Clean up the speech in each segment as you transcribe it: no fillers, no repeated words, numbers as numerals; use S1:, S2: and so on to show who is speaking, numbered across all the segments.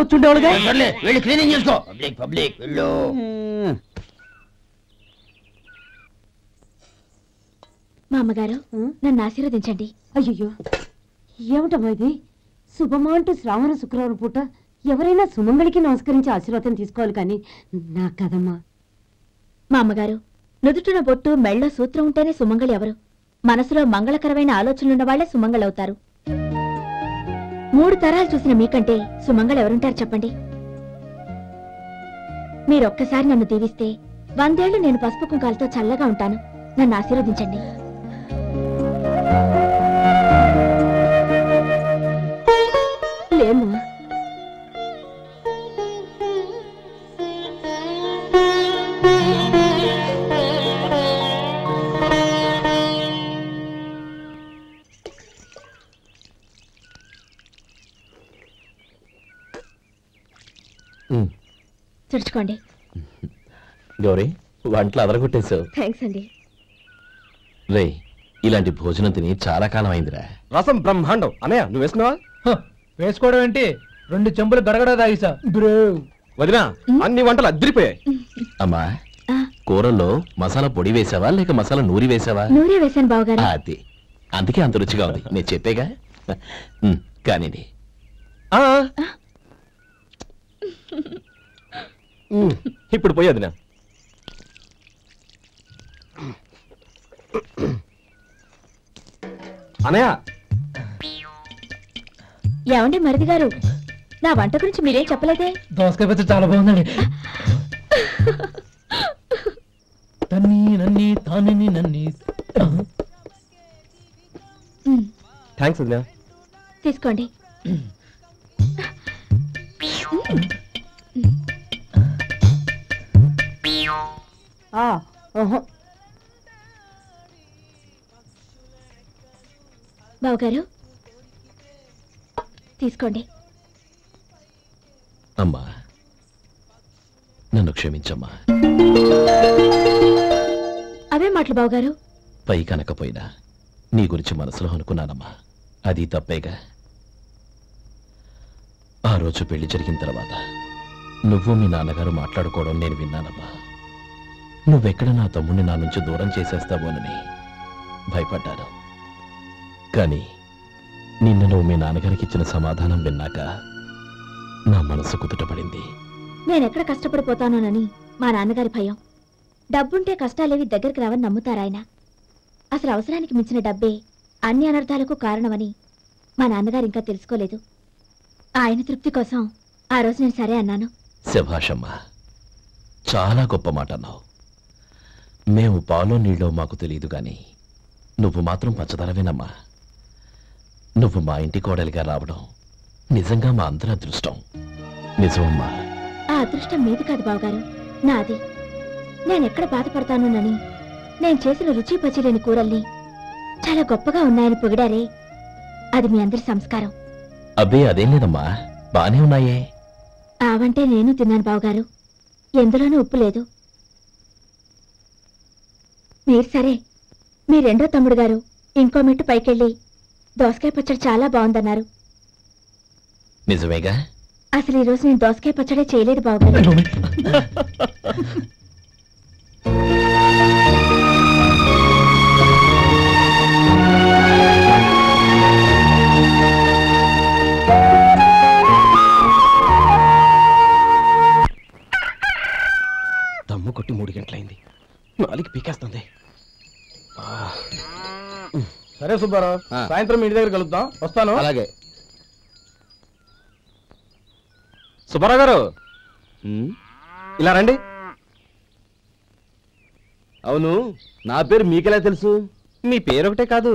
S1: వచ్చుండేవాళ్ళుగా.
S2: వెళ్ళి క్లీనింగ్ చేసుకో. పబ్లిక్ వెళ్ళు.
S3: మా అమ్మగారు నన్ను ఆశీర్వదించండి.
S4: అయ్యో ఏమిటమ్మా ఇది? శుభమా అంటూ శ్రావణ శుక్రవారం పూట ఎవరైనా సుమంగళికి నమస్కరించి ఆశీర్వాదం తీసుకోవాలి కానీ నా కదమ్మా.
S3: మా అమ్మగారు నుదుటిన బొట్టు మెళ్ళో సూత్రం ఉంటేనే సుమంగళి ఎవరు? మనసులో మంగళకరమైన ఆలోచనలున్న వాళ్లే సుమంగళవుతారు. 3 తరాలు చూసిన మీకంటే సుమంగళ ఎవరుంటారు చెప్పండి? మీరొక్కసారి నన్ను దీవిస్తే 100 ఏళ్లు నేను పసుపు కుంకాలతో చల్లగా ఉంటాను. నన్ను ఆశీర్వదించండి.
S4: లేమ్మా,
S3: తుడుచుకోండి.
S5: గౌరీ, వంటలు అదరగొట్టేశావు.
S3: థ్యాంక్స్ అండి.
S5: రే, ఇలాంటి భోజనం తిని చాలా కాలం అయిందిరా.
S1: రసం బ్రహ్మాండం. అన్నయ్య నువ్వు వేసుకున్నావా?
S6: వేసుకోవడం ఏంటి, 2 చెంబులు గడగడ తాగిసా.
S1: వదినా, అన్ని వంటలు అద్దరిపోయాయి.
S5: అమ్మా, కూరల్లో మసాలా పొడి వేసావా లేక మసాలా నూరి వేసావా?
S3: నూరే వేశాను బావగారు.
S5: అది అందుకే అంత రుచిగా ఉంది. నేను చెప్పేగా. కానివ్వండి.
S1: ఇప్పుడు పోయి వదినా. అన్నయ్య,
S3: ఏమండి మరిది గారు, నా వంట గురించి మీరేం చెప్పలేదే?
S6: దోసకాయ పచ్చడి చాలా బాగుందండి. తన్ని నన్ని తాని నన్ని.
S1: థ్యాంక్స్ వదినా.
S3: తీసుకోండి. బావగారు తీసుకోండి.
S5: అమ్మా, నన్ను క్షమించమ్మా.
S3: అవే మాటలు బావగారు.
S5: పై కనకపోయినా నీ గురించి మనసులో అనుకున్నానమ్మా. అది తప్పేగా. ఆ రోజు పెళ్లి జరిగిన తర్వాత నువ్వు మీ నాన్నగారు మాట్లాడుకోవడం నేను విన్నానమ్మా. నువ్వెక్కడ నా తమ్ముడిని నా నుంచి దూరం చేసేస్తావోనని భయపడ్డాను. కానీ నిన్న నువ్వు మీ నాన్నగారికి ఇచ్చిన సమాధానం విన్నాక నా మనసు కుదుటపడింది.
S3: నేనెక్కడ కష్టపడిపోతానోనని మా నాన్నగారి భయం. డబ్బుంటే కష్టాలేవి దగ్గరికి రావని నమ్ముతారాయన. అసలు అవసరానికి మించిన డబ్బే అన్ని అనర్థాలకు కారణమని మా నాన్నగారు ఇంకా తెలుసుకోలేదు. ఆయన తృప్తి కోసం ఆ రోజు నేను సరే అన్నాను.
S5: శభాషమ్మా, చాలా గొప్ప మాట అన్నావు. మేము పాలో నీళ్ళో మాకు తెలియదు గాని నువ్వు మాత్రం పచ్చదనవేనమ్మా. నువ్వు మా ఇంటి కోడలిగా రావడం నిజంగా మా అందరి అదృష్టం. నిజమమ్మా.
S3: ఆ అదృష్టం మీది కాదు బావగారు, నాది. నేనెక్కడ బాధపడతానోనని నేను చేసిన రుచి పచిలేని కూరల్ని చాలా గొప్పగా ఉన్నాయని పొగిడారే, అది మీ అందరి సంస్కారం.
S5: అబ్బే అదేం లేదమ్మా, బానే ఉన్నాయే.
S3: ఆవంటే నేను తిన్నాను బావగారు, ఎందులోనూ ఉప్పు లేదు. మీరు సరే, మీ రెండో తమ్ముడు గారు ఇంకో మెట్టు పైకెళ్ళి దోసకాయ పచ్చడి చాలా బాగుందన్నారు.
S5: నిజమేగా?
S3: అసలు ఈరోజు నేను దోసకాయ పచ్చడే చేయలేదు బావగారు.
S1: దమ్ము కొట్టి 3 గంటలైంది. 4కి పీకేస్తుంది.
S6: సరే సుబ్బారావు, సాయంత్రం ఇంటి దగ్గర కలుద్దాం. వస్తాను.
S1: అలాగే. సుబ్బారావు గారు ఇలా రండి.
S2: అవును, నా పేరు మీకెలా తెలుసు?
S1: మీ పేరు ఒకటే కాదు,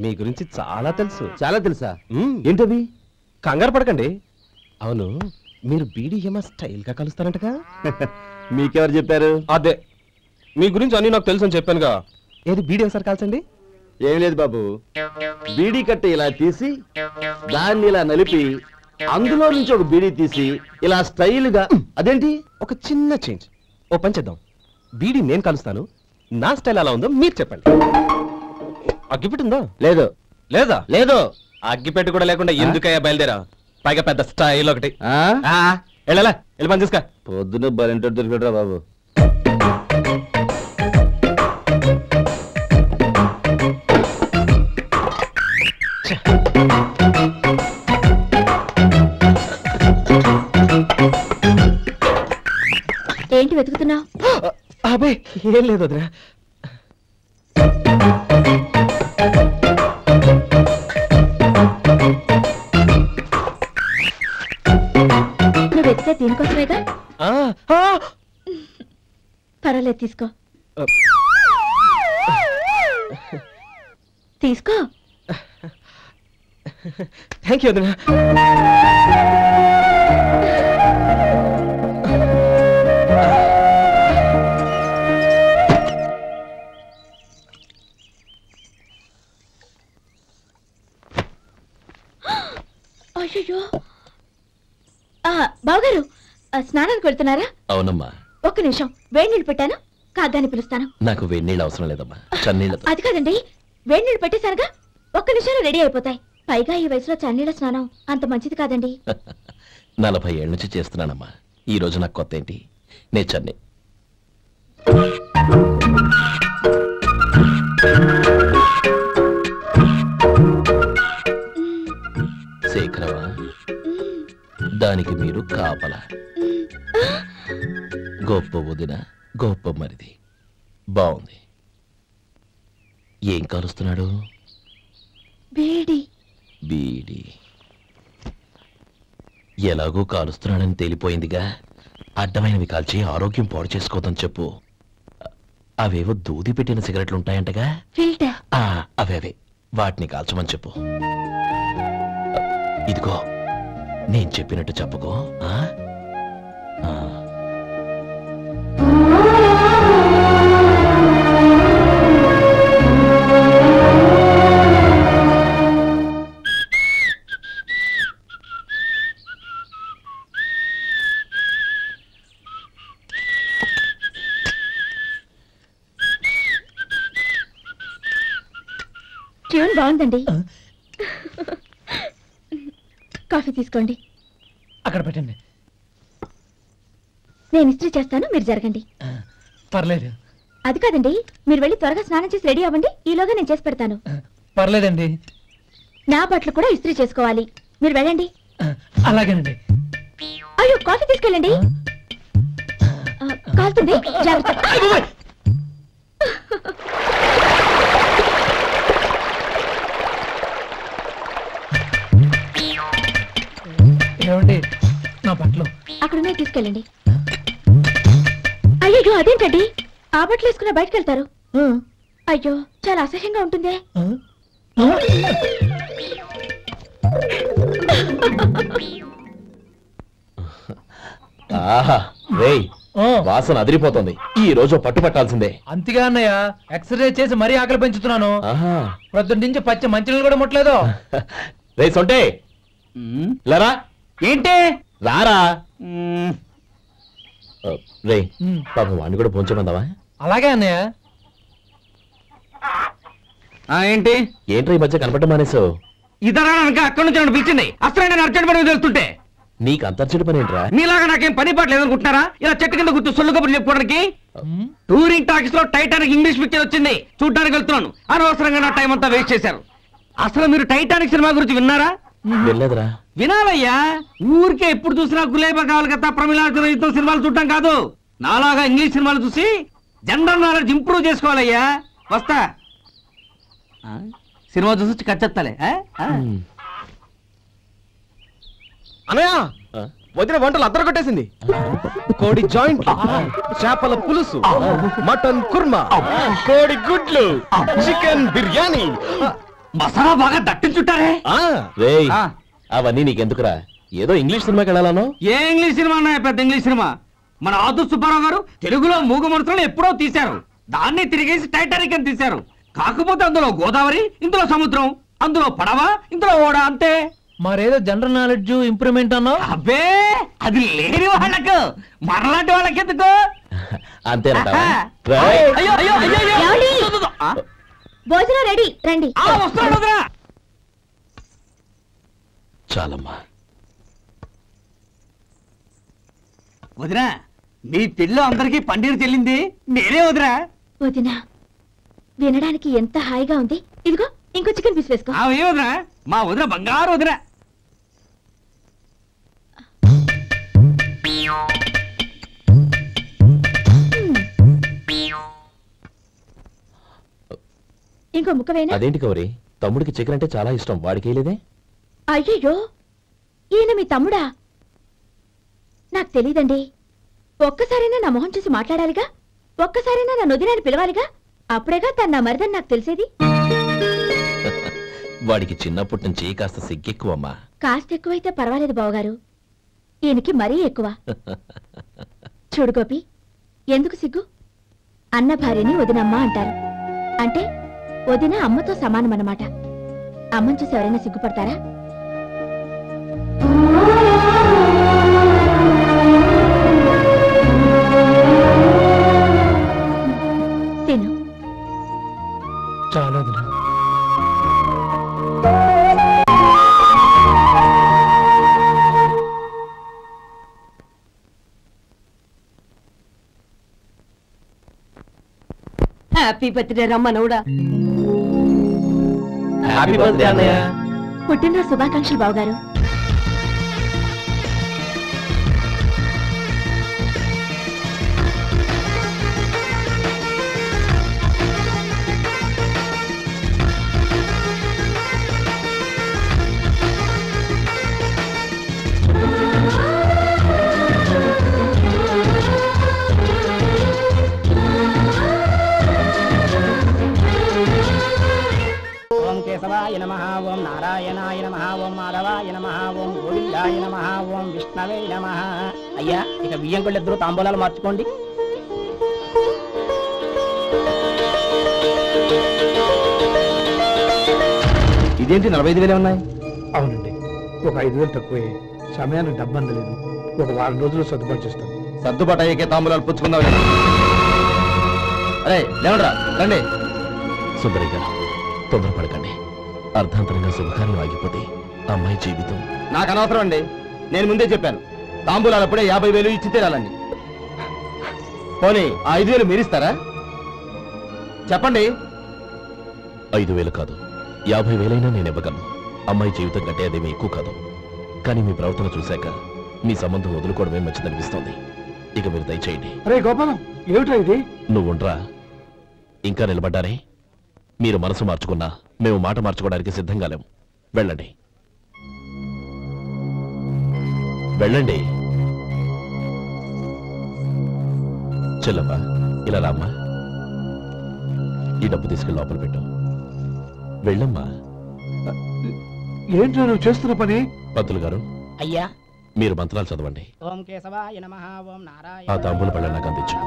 S1: మీ గురించి చాలా తెలుసు.
S2: చాలా తెలుసా? ఏంటది?
S1: కంగారు పడకండి. అవును, మీరు బీడీఎం స్టైల్ గా కలుస్తారంటగా?
S2: మీకెవరు చెప్పారు?
S1: అదే, మీ గురించి అన్ని నాకు తెలుసు అని చెప్పానుగా. ఏది బీడీ ఒకసారి కాల్చండి.
S2: ఏం లేదు బాబు, బీడీ కట్ట ఇలా తీసి దాన్ని ఇలా నలిపి అందులో నుంచి ఒక బీడీ తీసి ఇలా స్టైల్గా. అదేంటి?
S1: ఒక చిన్న చేంజ్. ఓ పని చేద్దాం, బీడీ నేను కలుస్తాను, నా స్టైల్ ఎలా ఉందో మీరు చెప్పండి. అగ్గిపెట్టు ఉందా?
S2: లేదు.
S1: లేదా?
S2: లేదు.
S1: అగ్గిపెట్టు కూడా లేకుండా ఎందుకయ్యా బయలుదేరా? పైగా పెద్ద స్టైల్ ఒకటి.
S2: ఆ?
S1: వెళ్ళాలా వెళ్ళి పని చూసుకో.
S2: పొద్దున బలింటర్ దొరికడరా బాబు.
S3: ఏంటి వెతుకుతున్నావు?
S1: అబే ఏం లేదు వదినా.
S3: నువ్వు వెతికే దీనికోసమేగా. పర్వాలేదు తీసుకో. తీసుకో.
S1: థ్యాంక్ యూ వదినా.
S3: అయ్యో బావగారు స్నానానికి వెళ్తున్నారా?
S5: అవునమ్మా.
S3: ఒక్క నిమిషం వేడి నీళ్ళు పెట్టాను, కాగ్గాని పిలుస్తాను.
S5: నాకు వేడి నీళ్ళు అవసరం లేదమ్మా, చన్నీళ్ళతో.
S3: అది కాదండి, వేడి నీళ్ళు పెట్టేశారుగా, ఒక్క నిమిషంలో రెడీ అయిపోతాయి. పైగా ఈ వయసులో చన్నీళ్ళ స్నానం అంత మంచిది కాదండి.
S5: 40 ఏళ్ళ నుంచి చేస్తున్నానమ్మా. ఈ రోజు నాకు కొత్త ఏంటి? నే చన్ని. శేఖరవా, దానికి మీరు కాపలా. గొప్ప వదిన, గొప్ప మరిది. బాగుంది. ఏం కాలుస్తున్నాడు?
S3: బీడి.
S5: బీడి ఎలాగో కాలుస్తున్నాడని తేలిపోయిందిగా. అడ్డమైనవి కాల్చి ఆరోగ్యం పాడు చేసుకోవద్దని చెప్పు. అవేవో దూది పెట్టిన సిగరెట్లు ఉంటాయంటగా,
S3: ఫిల్టర్.
S5: అవే వాటిని కాల్చమని చెప్పు. ఇదిగో నేను చెప్పినట్టు చెప్పుకో.
S3: ట్యూన్ బాగుందండి. కాఫీ తీసుకోండి.
S6: అక్కడ పెట్టండి.
S3: నేను ఇస్త్రీ చేస్తాను, మీరు జరగండి.
S6: పర్లేదు.
S3: అది కాదండి, మీరు వెళ్ళి త్వరగా స్నానం చేసి రెడీ అవ్వండి, ఈలోగా నేను చేసి పెడతాను.
S6: పర్లేదండి.
S3: నా బట్టలు కూడా ఇస్త్రీ చేసుకోవాలి, మీరు వెళ్ళండి.
S6: అలాగేనండి.
S3: అయ్యో కాఫీ తీసుకెళ్ళండి. కాలుతుంది, జాగ్రత్త.
S6: ఏమండి, నా బట్టలు
S3: అక్కడున్నా తీసుకెళ్ళండి. అయ్యో అదేంటండి, ఆ బట్టలు వేసుకున్న బయటకు వెళ్తారు? అయ్యో చాలా అసహ్యంగా ఉంటుందే.
S5: వాసన అదిరిపోతుంది. ఈ రోజు పట్టు పట్టాల్సిందే.
S6: అంతగా అన్నయ్య, ఎక్సర్సైజ్ చేసి మరీ ఆకలి పెంచుతున్నాను. ప్రొద్దున నుంచి పచ్చ మంచినీళ్ళు కూడా ముట్టలేదు.
S5: రే సొంటే, లరా.
S2: ఏంటి?
S5: రారా. రే పాపం వాడిని కూడా పోంచమందావా?
S6: అలాగే అన్నయ్య.
S2: ఏంటి
S5: ఏంట్రా ఈ మధ్య కనపడడం మానేసావు?
S2: ఇతరా అక్కడి నుంచి నన్ను పిలిచింది. అసలు నేను అర్జెంట్ పని తెలుస్తుంటే
S5: నీకు అంతర్చడి పని ఏంట్రా?
S2: మీలాగా నాకేం పని పాట లేదనుకుంటున్నారా? ఇలా చెట్టు కింద గుర్తు సొల్లు కబుర్లు చెప్పుకోవడానికి. టూరింగ్ టాకీస్ లో టైటానిక్ ఇంగ్లీష్ పిక్చర్ వచ్చింది, చూడ్డానికి వెళ్తున్నాను. అనవసరంగా నా టైం అంతా వేస్ట్ చేశారు. అసలు మీరు టైటానిక్ సినిమా గురించి విన్నారా?
S5: వెళ్ళలేదురా.
S2: వినాలయ్యా. ఊరికే ఎప్పుడు చూసినా గులేబా కావాలి కదా, ప్రమిళార్జున యుద్ధం సినిమాలు చూడటం కాదు. నాలాగా ఇంగ్లీష్ సినిమాలు చూసి జనరల్ నాలెడ్జ్ ఇంప్రూవ్ చేసుకోవాలయ్యా. వస్తా. సినిమా చూసి కచ్చెత్తాలే.
S1: అనయ్య, వదిన వంటలు అద్దరు కొట్టేసింది. కోడి జాయింట్, చేపల పులుసు, మటన్ కుర్మా, కోడి గుడ్లు, చికెన్ బిర్యానీ,
S2: మసాలా బాగా దట్టించుంటారే.
S5: అవన్నీ నీకెందుకురా? ఏదో ఇంగ్లీష్ సినిమాకి వెళ్ళాలను.
S2: ఏ ఇంగ్లీష్ సినిమా అన్నా? పెద్ద ఇంగ్లీష్ సినిమా. మన ఆదు సుబ్బారావు గారు తెలుగులో మూగ మనుషులను ఎప్పుడో తీశారు. దాన్ని తిరిగేసి టైటానిక్ అని తీశారు. కాకపోతే అందులో గోదావరి, ఇందులో సముద్రం, అందులో పడవ, ఇందులో ఓడ, అంతే.
S6: మరేదో జనరల్ నాలెడ్జ్ ఇంప్రూవ్మెంట్ అన్నా?
S2: అబ్బే, అది లేని వాళ్ళకు, మనలాంటి వాళ్ళకి ఎందుకు?
S5: అంతేనంటావా?
S3: భోజనం రెడీ, రండి.
S2: వస్తాడు.
S5: చాలమ్మా,
S2: వదినా మీ పెళ్ళి అందరికీ పన్నీరు చెల్లింది నేనే వదినా.
S3: వదినా వినడానికి ఎంత హాయిగా ఉంది. ఇదిగో ఇంకో చికెన్ పీస్ వేసుకో.
S2: ఏ వదినా, మా వదిన బంగారు వదినా.
S3: ఇంకో ముక్క వేనా?
S5: అదేంటి గౌరీ, తమ్ముడికి చికెన్ అంటే చాలా ఇష్టం, వాడికి వేయలేదే?
S3: అయ్యయ్యో, ఈయన మీ తమ్ముడా? నాకు తెలీదండి. ఒక్కసారైనా నా మొహం చూసి మాట్లాడాలిగా, ఒక్కసారైనా నా వదినాన్ని పిలవాలిగా, అప్పుడేగా తన నా మరిదని నాకు తెలిసేది.
S5: వాడికి చిన్నప్పటి నుంచి కాస్త సిగ్గెక్కువమ్మా.
S3: కాస్త ఎక్కువైతే పర్వాలేదు బావగారు, ఈయనకి మరీ ఎక్కువ. చూడు గోపి, ఎందుకు సిగ్గు? అన్న భార్యని వదినమ్మ అంటారు. అంటే వదిన అమ్మతో సమానం అన్నమాట. అమ్మని చూసి ఎవరైనా సిగ్గుపడతారా? తిను.
S6: చాలా
S4: హ్యాపీ బర్త్డే రమ్మనవుడా.
S5: హ్యాపీ బర్త్డే అన్నయ్య.
S3: పుట్టినరోజు శుభాకాంక్షలు బావగారు.
S7: కేశవాయ నమః, ఓం నారాయణాయ నమః, ఓం మాధవాయ నమః, ఓం గోవిందాయ నమః, ఓం విష్ణవే నమః. అయ్యా, ఇక బియ్యం కొళ్ళిద్దరూ తాంబూలాలు మార్చుకోండి.
S1: ఇదేంటి 45,000 ఉన్నాయి?
S8: అవునండి, ఒక 5,000 తక్కువే. సమయానికి డబ్బు అందలేదు. ఒక వారం రోజులు సర్దుబాటు చేస్తాం.
S1: సర్దుబాటు అయ్యే తాంబూలాలు పుచ్చుకుందాం. అరే లేవండ్రా, రండి.
S5: సుందరి గారు, తొందరపడకండి. అర్ధాంతరంగా శుభకార్యం ఆగిపోతే అమ్మాయి జీవితం.
S1: నాకు అనవసరం అండి, నేను ముందే చెప్పాను. తాంబూలాలు అప్పుడే 50,000 ఇచ్చి తీరాలండి. పోనీ ఆ 5,000 మీరిస్తారా? చెప్పండి.
S5: 5,000 కాదు, 50,000 నేను ఇవ్వగలను. అమ్మాయి జీవితం కంటే అదేమీ ఎక్కువ కాదు. కానీ మీ ప్రవర్తన చూశాక మీ సంబంధం వదులుకోవడమే మంచిదనిపిస్తోంది. ఇక మీరు దయచేయండి.
S8: అరే గోపాలం, ఏమిటా ఇది?
S5: నువ్వుండ్రా, ఇంకా నిలబడ్డారే. మీరు మనసు మార్చుకున్నా మేము మాట మార్చుకోవడానికి సిద్ధంగా లేము. వెళ్ళండి, వెళ్ళండి. చెల్లమ్మా, ఇలా రామ్మా. ఈ డబ్బు తీసుకెళ్ళి లోపల పెట్టు. వెళ్ళమ్మా.
S8: ఏంటో నువ్వు చేస్తున్న పని?
S5: పంతులు గారు,
S7: అయ్యా,
S5: మీరు మంత్రాలు చదవండి.
S7: ఓం కేశవాయ నమః, ఓం నారాయణ
S5: ఆ తాంబూల పళ్ళ నాకు అందించు.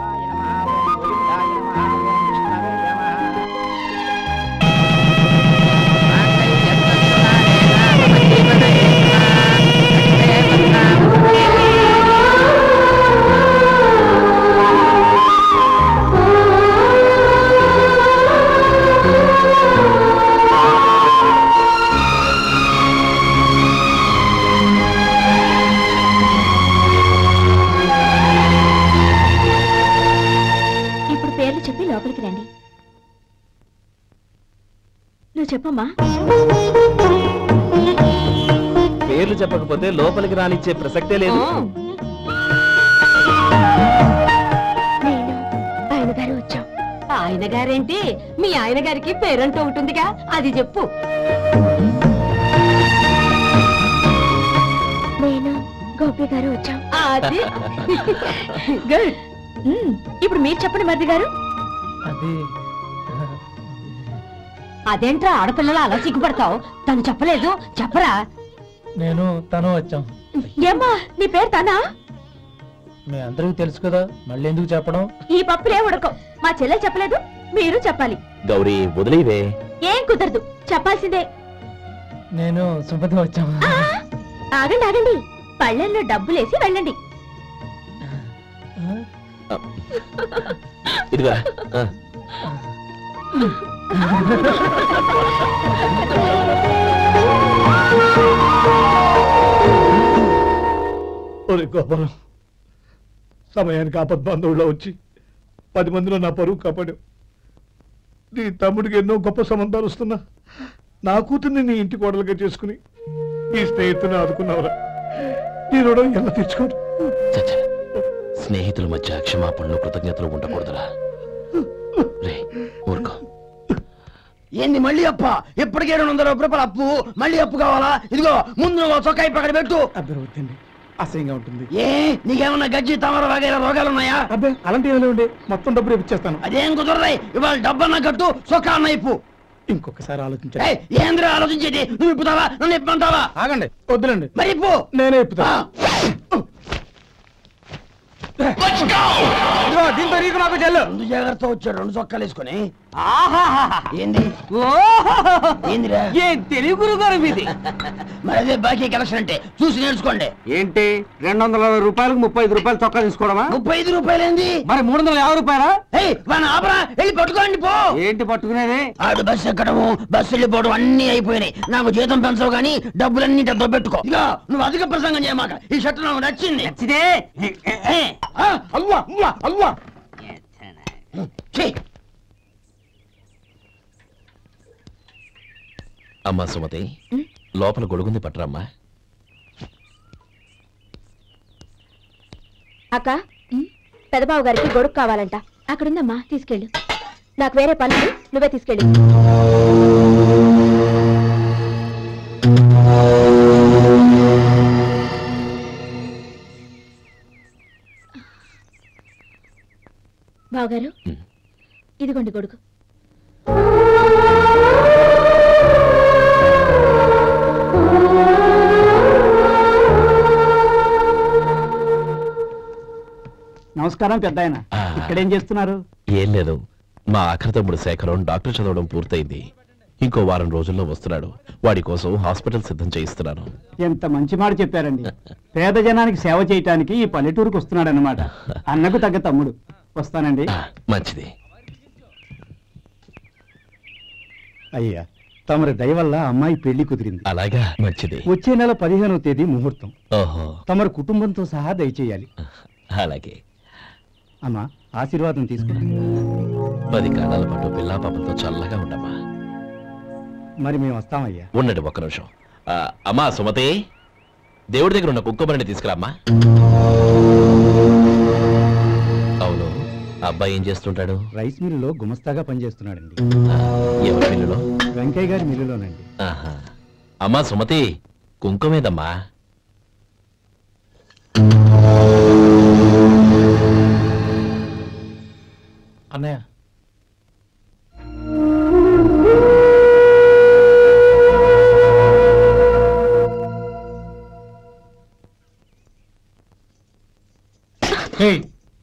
S3: లోపలికి రండి. నువ్వు చెప్పమ్మా.
S1: పేర్లు చెప్పకపోతే లోపలికి రానిచ్చే ప్రసక్తే లేదు.
S3: నేను ఆయన గారు వచ్చాం.
S4: ఆయన గారేంటి, మీ ఆయన గారికి పేరంటూ ఉంటుందిగా, అది చెప్పు.
S3: నేను గోపి గారు వచ్చాం.
S4: అది
S3: గుడ్. ఇప్పుడు మీరు చెప్పండి మరిది గారు.
S4: అదేంట్రా ఆడపిల్లలు అలా సిగ్గుపడతావు? తను చెప్పలేదు, చెప్పరా.
S6: నేను తను వచ్చాం.
S3: ఏమ్మా నీ పేరు తనా?
S6: మీ అందరికీ తెలుసు కదా, మళ్ళీ ఎందుకు చెప్పడం?
S3: ఈ పప్పులే ఉడకం. మా చెల్లె చెప్పలేదు, మీరు చెప్పాలి.
S5: గౌరీ వదిలేవే.
S3: ఏం కుదరదు, చెప్పాల్సిందే.
S6: నేను సుమతి వచ్చాం.
S3: ఆగండి ఆగండి, పళ్ళెల్లో డబ్బులేసి వెళ్ళండి.
S5: ఇదిగా
S8: గోపాలం, సమయానికి ఆపద్బాంధవుల్లో వచ్చి 10 మందిలో నా పరువు కాపాడావు. నీ తమ్ముడికి ఎన్నో గొప్ప సంబంధాలు వస్తున్నా నా కూతుర్ని నీ ఇంటి కోడలుగా చేసుకుని నీ స్నేహితుని ఆదుకున్నావురా. నీ రుణం ఎలా తెచ్చుకోరు?
S5: స్నేహితుల మధ్య క్షమాపణలు కృతజ్ఞతలు ఉండకూడదురా. రే ఊరుకో.
S1: ఏంది మళ్ళీ అప్ప? ఇప్పటికే 200 రూపాయల అప్పు, మళ్ళీ అప్పు కావాలా? ఇదిగో ముందు నువ్వు చొక్కాయి పక్కన పెట్టు.
S8: అర్థమవుతుంది, అసహ్యంగా ఉంటుంది.
S1: ఏ నీకేమన్నా గజ్జి తమర వగైరా రోగాలు ఉన్నాయా?
S8: అబ్బే అలాంటి ఏమైనా ఉండే, మొత్తం డబ్బు రేపు ఇచ్చేస్తాను.
S1: అదేం కుదరదాయి. ఇవాళ డబ్బన్నా కట్టు, చొక్కా అన్న ఇప్పు.
S8: ఇంకొకసారి ఆలోచించండి.
S1: ఏంద్రా ఆలోచించేది? నువ్వు ఇప్పుతావా, నన్ను ఇప్పమంటావా?
S8: ఆగండి, వద్దులండి.
S1: మరి ఇప్పు.
S8: నేనే ఇప్పుతా.
S2: దీంతో నీకు నాకు చెల్లు.
S1: 2 జాగ్రత్త వచ్చాడు, 2 చొక్కాలు వేసుకొని.
S2: ఏంది
S1: ఏందిరా?
S2: ఏం తెలుగు గురువు గారు మీది?
S1: మరి అదే బాకీ కలెక్షన్ అంటే చూసి నేర్చుకోండి.
S2: ఏంటి 220 రూపాయలకు 35 రూపాయలు చొక్కా తీసుకోవడమా?
S1: 35 రూపాయలు ఏంది?
S2: మరి 350 రూపాయలా?
S1: వాడిని ఆపరా, వెళ్ళి పట్టుకోండి పో.
S2: ఏంటి పట్టుకునేది?
S1: ఆడు బస్సు ఎక్కడము, బస్సు వెళ్ళిపోవడం అన్ని అయిపోయినాయి. నాకు జీతం పెంచవు కానీ డబ్బులన్నీ దొబ్బెట్టుకో. ఇక నువ్వు అధిక ప్రసంగం చేయమాక. ఈ షర్ట్ నాకు నచ్చింది.
S2: నచ్చితే
S1: అల్వా అల్వా అల్వా.
S5: అమ్మా సుమతి, లోపల గొడుగుంది పట్టరమ్మా.
S3: అక్క, పెదబాబు గారికి గొడుగు కావాలంట. అక్కడుందమ్మా, తీసుకెళ్ళు. నాకు వేరే పనులు, నువ్వే తీసుకెళ్ళు. బావగారు, ఇదిగోండి గొడుగు.
S7: నమస్కారం పెద్ద ఆయన. ఇక్కడేం చేస్తున్నారు?
S5: ఏం లేదు, మా ఆఖరి తమ్ముడు శేఖరం డాక్టర్ చదవడం పూర్తయింది. ఇంకో వారం రోజుల్లో వస్తున్నాడు. వాడి కోసం హాస్పిటల్ సిద్ధం చేయిస్తున్నాను.
S7: ఎంత మంచి మాట చెప్పారండి. పేద జనానికి సేవ చేయటానికి ఈ పల్లెటూరుకు వస్తున్నాడు అన్నమాట. అన్నకు తగ్గ తమ్ముడు. వస్తానండి.
S5: మంచిది.
S9: అయ్యా, తమరి దయ వల్ల అమ్మాయి పెళ్లి కుదిరింది.
S5: అలాగా, మంచిది.
S9: వచ్చే నెల 15వ తేదీ ముహూర్తం.
S5: ఓహో,
S9: తమరు కుటుంబంతో సహా దయచేయాలి.
S5: అలాగే.
S9: అమ్మా, ఆశీర్వాదం తీసుకుని
S5: 10 కాలాల పాటు పిల్లా పాపలతో చల్లగా ఉండమ్మా.
S9: మరి మేము వస్తామయ్యా.
S5: ఉండండి ఒక్క నిమిషం. అమ్మా సుమతి, దేవుడి దగ్గర ఉన్న కుంకుమని తీసుకురామ్మా. అవును, అబ్బాయి ఏం చేస్తుంటాడు?
S9: రైస్ మిల్లులో గుమస్తాగా పనిచేస్తున్నాడండి.
S5: ఎవరి మిల్లులో?
S9: వెంకయ్య గారి మిల్లులోనండి.
S5: అమ్మా సుమతి, కుంకుమేదమ్మా.
S6: అన్నయ్య,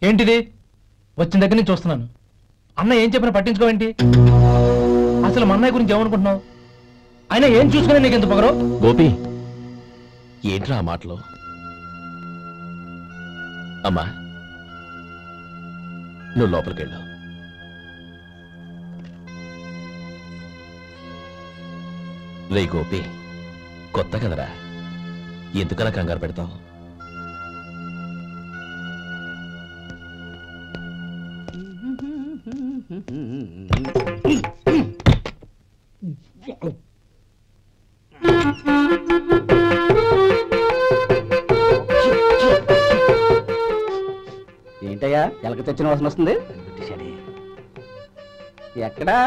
S6: ఏంటిది? వచ్చిన దగ్గర నుంచి చూస్తున్నాను. అన్న ఏం చెప్పినా పట్టించుకోవేంటి? అసలు మా అన్నయ్య గురించి ఏమనుకుంటున్నావు? ఆయన ఏం చూసుకునే నీకు ఎంత పొగరు?
S5: గోపి, ఏంట్రా ఆ మాటలు? అమ్మా, నువ్వు లోపలికెళ్ళు. రే గోపి, కొత్త కదరా, ఎందుకలా కంగారు పెడతావు?
S7: ఏంటయ్యా ఎలక తెచ్చిన వాసన వస్తుంది? ఎక్కడా?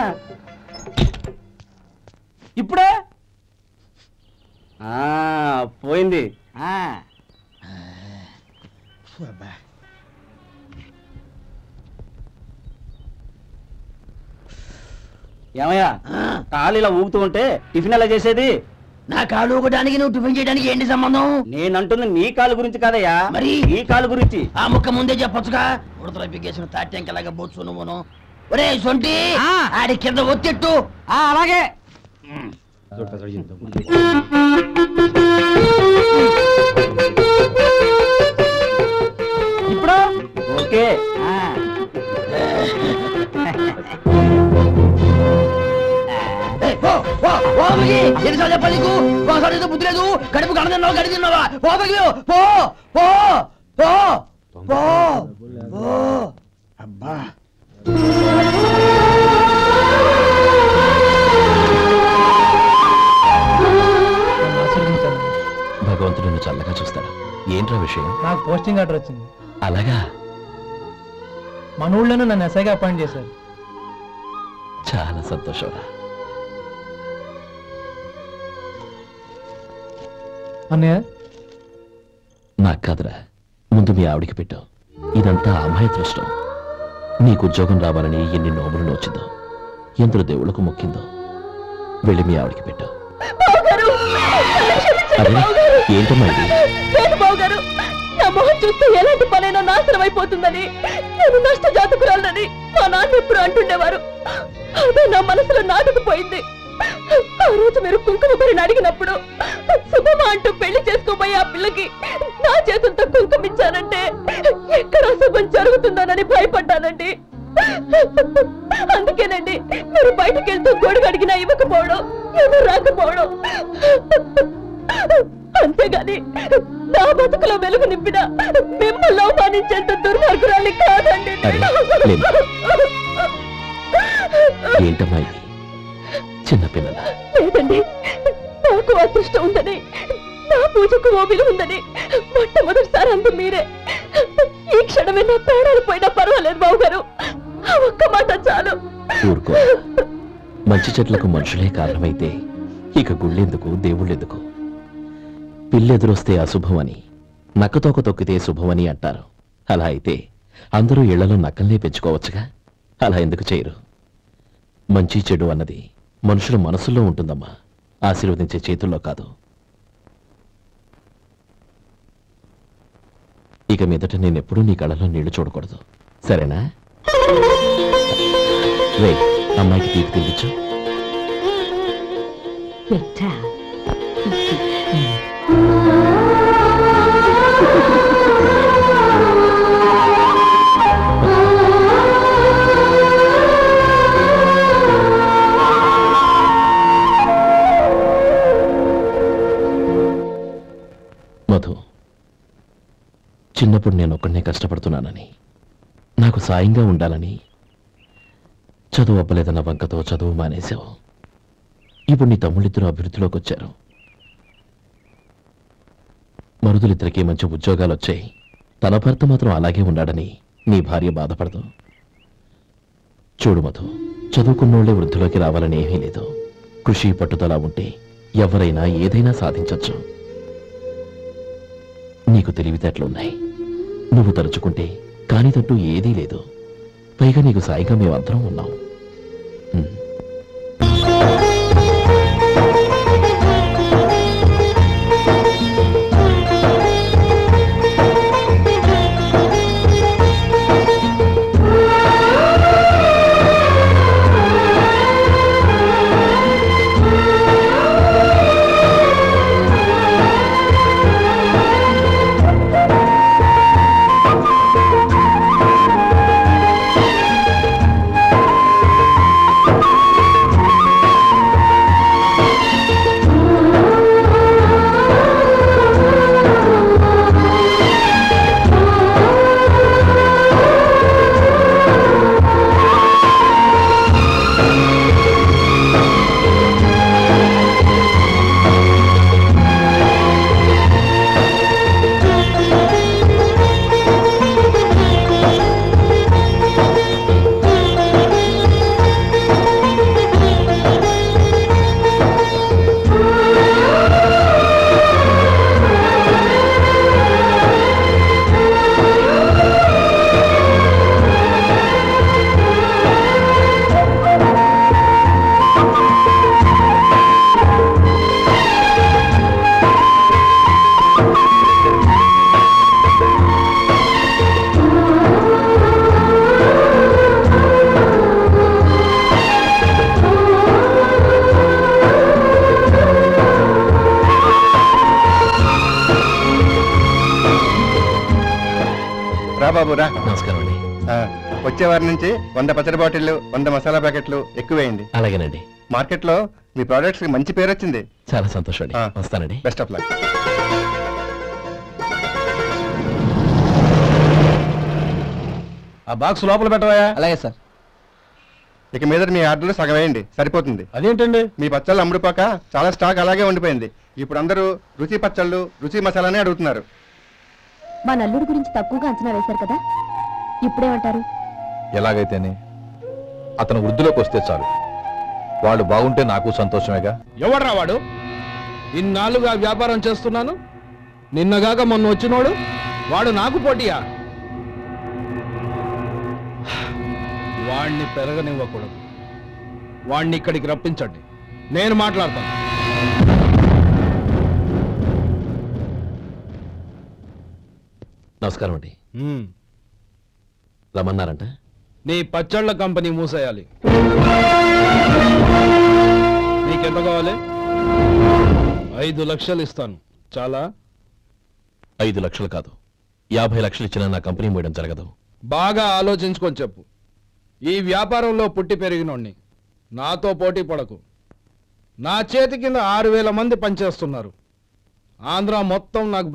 S7: ఇప్పుడే పోయింది. ఏమయ్యా, కాలు ఇలా ఊగుతూ ఉంటే టిఫిన్ ఎలా చేసేది?
S1: నా కాలు ఊగడానికి నువ్వు టిఫిన్ చేయడానికి ఏంటి సంబంధం?
S7: నేనంటుంది నీ కాలు గురించి కాదయ్యా,
S1: మరి
S7: ఈ కాలు గురించి.
S1: ఆ ముక్క ముందే చెప్పొచ్చుగా. ఉడతల పిగేసిన తాట్యంకలాగా బొచ్చు నువ్వును. ఒరే సొంటి, ఆడి కింద ఒత్తిట్టు.
S2: అలాగే.
S7: ఇప్పుడు ఓకే.
S1: ఎన్నిసార్లు చెప్పాలి నీకు? ఒకసారి బుద్ధి లేదు. కడుపు కడ తిన్నావా, గడి తిన్నావా? పో పో పో పో పో.
S8: అబ్బా
S5: భగవంతుడు నిన్ను చల్లగా చూస్తాడు. ఏంట్రా విషయం?
S6: నాకు పోస్టింగ్ ఆర్డర్ వచ్చింది.
S5: అలాగా?
S6: మన ఊళ్ళోనే నన్ను ఎస్ఐగా అపాయింట్ చేశారు.
S5: చాలా సంతోషంరా.
S6: అన్నయ్య
S5: నాకు కాదురా, ముందు మీ ఆవిడికి పెట్టావు. ఇదంతా అమ్మాయి దృష్టం. నీకు ఉద్యోగం రావాలని ఎన్ని నోములు నోచిందో, ఎందరో దేవుళ్లకు మొక్కిందో. వెళ్ళి మీ ఆవిడికి పెట్టావు. అరే ఏంటమ్మా ఇది?
S10: బావగారు, నా మొహం చూస్తే ఎలాంటి పనైనా నాశనం అయిపోతుందని, నేను నష్ట జాతకురాలని మా నాన్న ఎప్పుడు అంటుండేవారు. అదే నా మనసులో నాటుకుపోయింది. ఆ రోజు మీరు కుంకుమ భరిని అడిగినప్పుడు శుభమా అంటూ పెళ్లి చేసుకోబోయే ఆ పిల్లకి నా చేతులతో కుంకుమించానంటే ఎక్కడ శుభం జరుగుతుందోనని భయపడ్డానండి. అందుకేనండి మీరు బయటకు వెళ్తూ గొడుగు అడిగినా ఇవ్వకపోవడం, ఎవరు రాకపోవడం. అంతేగాని నా బతుకులో వెలుగు నింపిన మిమ్మల్ని అవమానించేంత దుర్మార్గురాలి కాదండి.
S5: ఏంటమ్మా ఇది? చిన్నపిల్లల
S10: లేదండి, నాకు అదృష్టం ఉందని, నా పూజకు ఓ విలువ ఉందని మొట్టమొదటిసారి అందు మీరే. ఈ క్షణమే నా ప్రాణాలు పోయినా పర్వాలేదు బావగారు, ఒక్క మాట చాలు.
S5: ఊరుకో. మంచి చెట్లకు మనుషులే కారణమైతే ఇక గుళ్ళెందుకు, దేవుళ్ళెందుకు? పిల్లెదురొస్తే అశుభమని, నక్కతోక తొక్కితే శుభమని అంటారు. అలా అయితే అందరూ ఇళ్లలో నక్కల్నే పెంచుకోవచ్చుగా. అలా ఎందుకు చేయరు? మంచి చెడు అన్నది మనుషుల మనసుల్లో ఉంటుందమ్మా, ఆశీర్వదించే చేతుల్లో కాదు. ఇక మీదట నేనెప్పుడూ నీ కళ్ళలో నీళ్లు చూడకూడదు, సరేనా? రే, అమ్మాయికి తీపి తినిపించు. మధు, చిన్నప్పుడు నేను ఒక్కడనే కష్టపడుతున్నానని, నాకు సాయంగా ఉండాలని చదువు అవ్వలేదన్న వంకతో చదువు మానేశావు. ఇప్పుడు నీ తమ్ముళ్ళిద్దరూ అభివృద్ధిలోకి వచ్చారు. మరుదులిద్దరికీ మంచి ఉద్యోగాలు వచ్చాయి. తన భర్త మాత్రం అలాగే ఉన్నాడని నీ భార్య బాధపడదు. చూడు మధు, చదువుకున్నోళ్లే వృద్ధిలోకి రావాలని ఏమీ లేదు. కృషి పట్టుదల ఉంటే ఎవరైనా ఏదైనా సాధించొచ్చు. నీకు తెలివితేటలున్నాయి. నువ్వు తలుచుకుంటే కానిదంటూ ఏదీ లేదు. పైగా నీకు సాయిగా మేమందరం ఉన్నాం.
S11: బాబు రా.
S5: నమస్కారం అండి.
S11: వచ్చే వారి నుంచి 100 పచ్చడి బాటిళ్లు, 100 మసాలా ప్యాకెట్లు ఎక్కువేయండి.
S5: అలాగేనండి.
S11: మార్కెట్ లో మీ ప్రొడక్ట్స్ కి మంచి పేరు వచ్చింది.
S5: చాలా సంతోషం అండి. వస్తానండి.
S11: Best of luck.
S6: ఆ బాక్స్ లోపల పెట్టవా?
S1: అలాగే సార్.
S11: ఇక మీద మీ ఆర్డర్లు సగం వేయండి, సరిపోతుంది.
S6: అదేంటండి?
S11: మీ పచ్చళ్ళు అమ్ముడుపోక చాలా స్టాక్ అలాగే ఉండిపోయింది. ఇప్పుడు అందరూ రుచి పచ్చళ్ళు, రుచి మసాలానే అడుగుతున్నారు.
S3: మా నల్లుడి గురించి తక్కువగా అంచనా వేశారు కదా, ఇప్పుడేమంటారు?
S12: ఎలాగైతేనే అతను వృద్ధిలోకి వస్తే చాలు. వాడు బాగుంటే నాకు సంతోషమేగా.
S6: ఎవడ్రా వాడు? ఇన్నాళ్ళుగా వ్యాపారం చేస్తున్నాను, నిన్నగాక మొన్న వచ్చినోడు వాడు నాకు పోటీయా? వాణ్ణి పెరగనివ్వకూడదు. వాణ్ణి ఇక్కడికి రప్పించండి, నేను మాట్లాడతాను.
S5: నమస్కారం అండి. రమ్మన్నారంట?
S6: నీ పచ్చళ్ళ కంపెనీ మూసేయాలి. నీకెంత కావాలి? 5 లక్షలు ఇస్తాను. చాలా?
S5: 5 లక్షలు కాదు, 50 లక్షలు ఇచ్చినా నా కంపెనీ మూయడం జరగదు.
S6: బాగా ఆలోచించుకొని చెప్పు. ఈ వ్యాపారంలో పుట్టి పెరిగినోడ్ని, నాతో పోటీ పడకు. నా చేతి కింద 6,000 మంది పనిచేస్తున్నారు. ఆంధ్ర మొత్తం నాకు